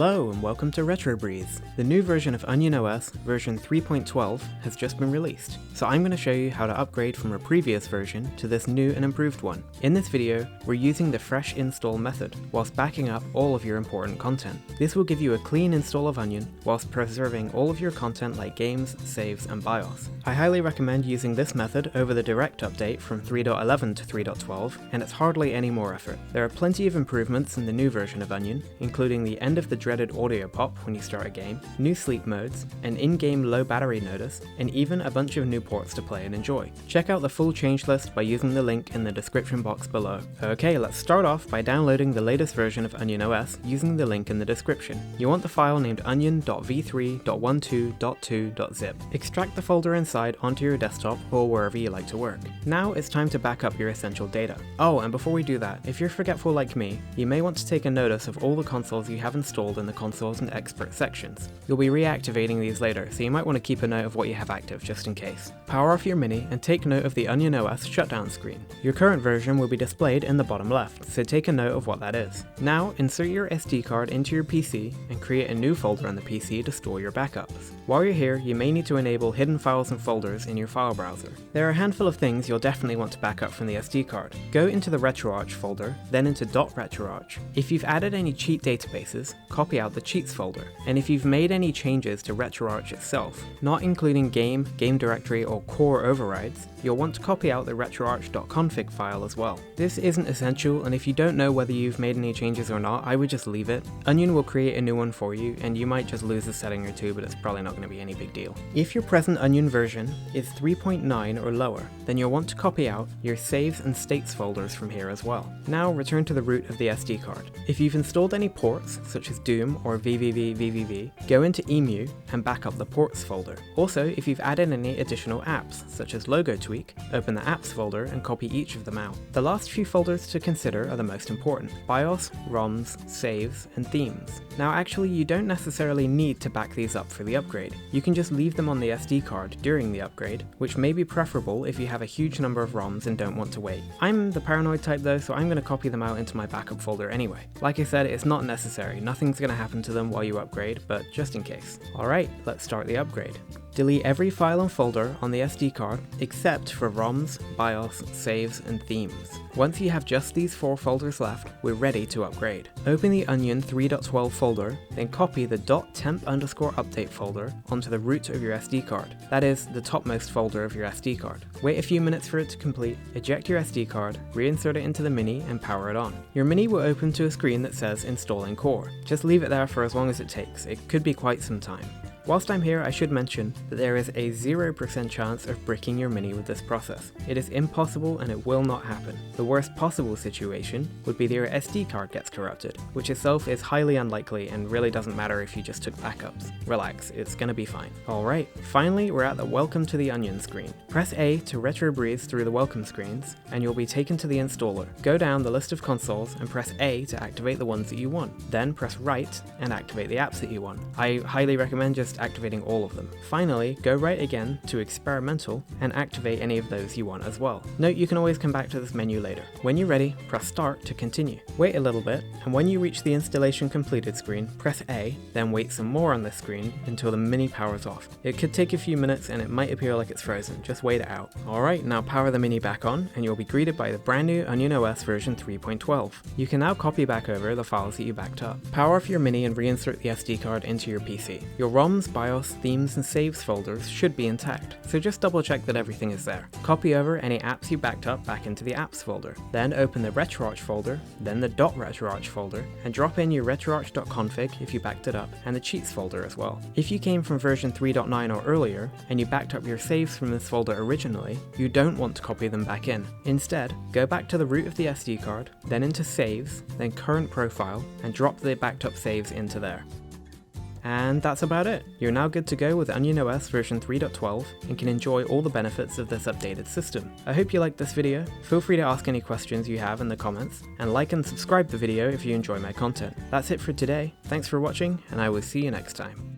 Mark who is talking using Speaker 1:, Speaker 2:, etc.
Speaker 1: Hello and welcome to RetroBreeze. The new version of Onion OS, version 3.12, has just been released, so I'm going to show you how to upgrade from a previous version to this new and improved one. In this video, we're using the fresh install method, whilst backing up all of your important content. This will give you a clean install of Onion, whilst preserving all of your content like games, saves, and BIOS. I highly recommend using this method over the direct update from 3.11 to 3.12, and it's hardly any more effort. There are plenty of improvements in the new version of Onion, including the end of the dreaded audio pop when you start a game, new sleep modes, an in-game low battery notice, and even a bunch of new ports to play and enjoy. Check out the full change list by using the link in the description box below. Okay, let's start off by downloading the latest version of Onion OS using the link in the description. You want the file named onion.v3.12.2.zip. Extract the folder inside onto your desktop or wherever you like to work. Now it's time to back up your essential data. Oh, and before we do that, if you're forgetful like me, you may want to take a notice of all the consoles you have installed in the consoles and expert sections. You'll be reactivating these later, so you might want to keep a note of what you have active just in case. Power off your Mini and take note of the Onion OS shutdown screen. Your current version will be displayed in the bottom left, so take a note of what that is. Now insert your SD card into your PC and create a new folder on the PC to store your backups. While you're here, you may need to enable hidden files and folders in your file browser. There are a handful of things you'll definitely want to back up from the SD card. Go into the RetroArch folder, then into .retroarch. If you've added any cheat databases, copy out the cheats folder. And if you've made any changes to RetroArch itself, not including game directory, or core overrides, you'll want to copy out the retroarch.config file as well. This isn't essential, and if you don't know whether you've made any changes or not, I would just leave it. Onion will create a new one for you, and you might just lose a setting or two, but it's probably not going to be any big deal. If your present Onion version is 3.9 or lower, then you'll want to copy out your saves and states folders from here as well. Now return to the root of the SD card. If you've installed any ports, such as Doom or VVV, go into Miyoo and back up the ports folder. Also, if you've added any additional apps, such as Logo Tweak, open the apps folder and copy each of them out. The last few folders to consider are the most important: BIOS, ROMs, saves, and themes. Now actually, you don't necessarily need to back these up for the upgrade. You can just leave them on the SD card during the upgrade, which may be preferable if you have a huge number of ROMs and don't want to wait. I'm the paranoid type though, so I'm going to copy them out into my backup folder anyway. Like I said, it's not necessary, nothing's going to happen to them while you upgrade, but just in case. Alright, let's start the upgrade. Delete every file and folder on the SD card except for ROMs, BIOS, saves, and themes. Once you have just these 4 folders left, we're ready to upgrade. Open the Onion 3.12 folder, then copy the .temp_update folder onto the root of your SD card. That is, the topmost folder of your SD card. Wait a few minutes for it to complete, eject your SD card, reinsert it into the Mini, and power it on. Your Mini will open to a screen that says Installing Core. Just leave it there for as long as it takes. It could be quite some time. Whilst I'm here, I should mention that there is a 0% chance of bricking your Mini with this process. It is impossible and it will not happen. The worst possible situation would be that your SD card gets corrupted, which itself is highly unlikely and really doesn't matter if you just took backups. Relax, it's gonna be fine. Alright, finally we're at the Welcome to the Onion screen. Press A to RetroBreeze through the welcome screens, and you'll be taken to the installer. Go down the list of consoles and press A to activate the ones that you want. Then press right and activate the apps that you want. I highly recommend just activating all of them. Finally, go right again to experimental and activate any of those you want as well. Note you can always come back to this menu later. When you're ready, press start to continue. Wait a little bit, and when you reach the installation completed screen, press A, then wait some more on this screen until the Mini powers off. It could take a few minutes and it might appear like it's frozen, just wait it out. Alright, now power the Mini back on and you'll be greeted by the brand new Onion OS version 3.12. You can now copy back over the files that you backed up. Power off your Mini and reinsert the SD card into your PC. Your ROMs, BIOS, themes, and saves folders should be intact, so just double check that everything is there. Copy over any apps you backed up back into the apps folder. Then open the RetroArch folder, then the .retroarch folder, and drop in your retroarch.config if you backed it up, and the cheats folder as well. If you came from version 3.9 or earlier, and you backed up your saves from this folder originally, you don't want to copy them back in. Instead, go back to the root of the SD card, then into saves, then current profile, and drop the backed up saves into there. And that's about it. You're now good to go with Onion OS version 3.12 and can enjoy all the benefits of this updated system. I hope you liked this video. Feel free to ask any questions you have in the comments, and like and subscribe the video if you enjoy my content. That's it for today. Thanks for watching, and I will see you next time.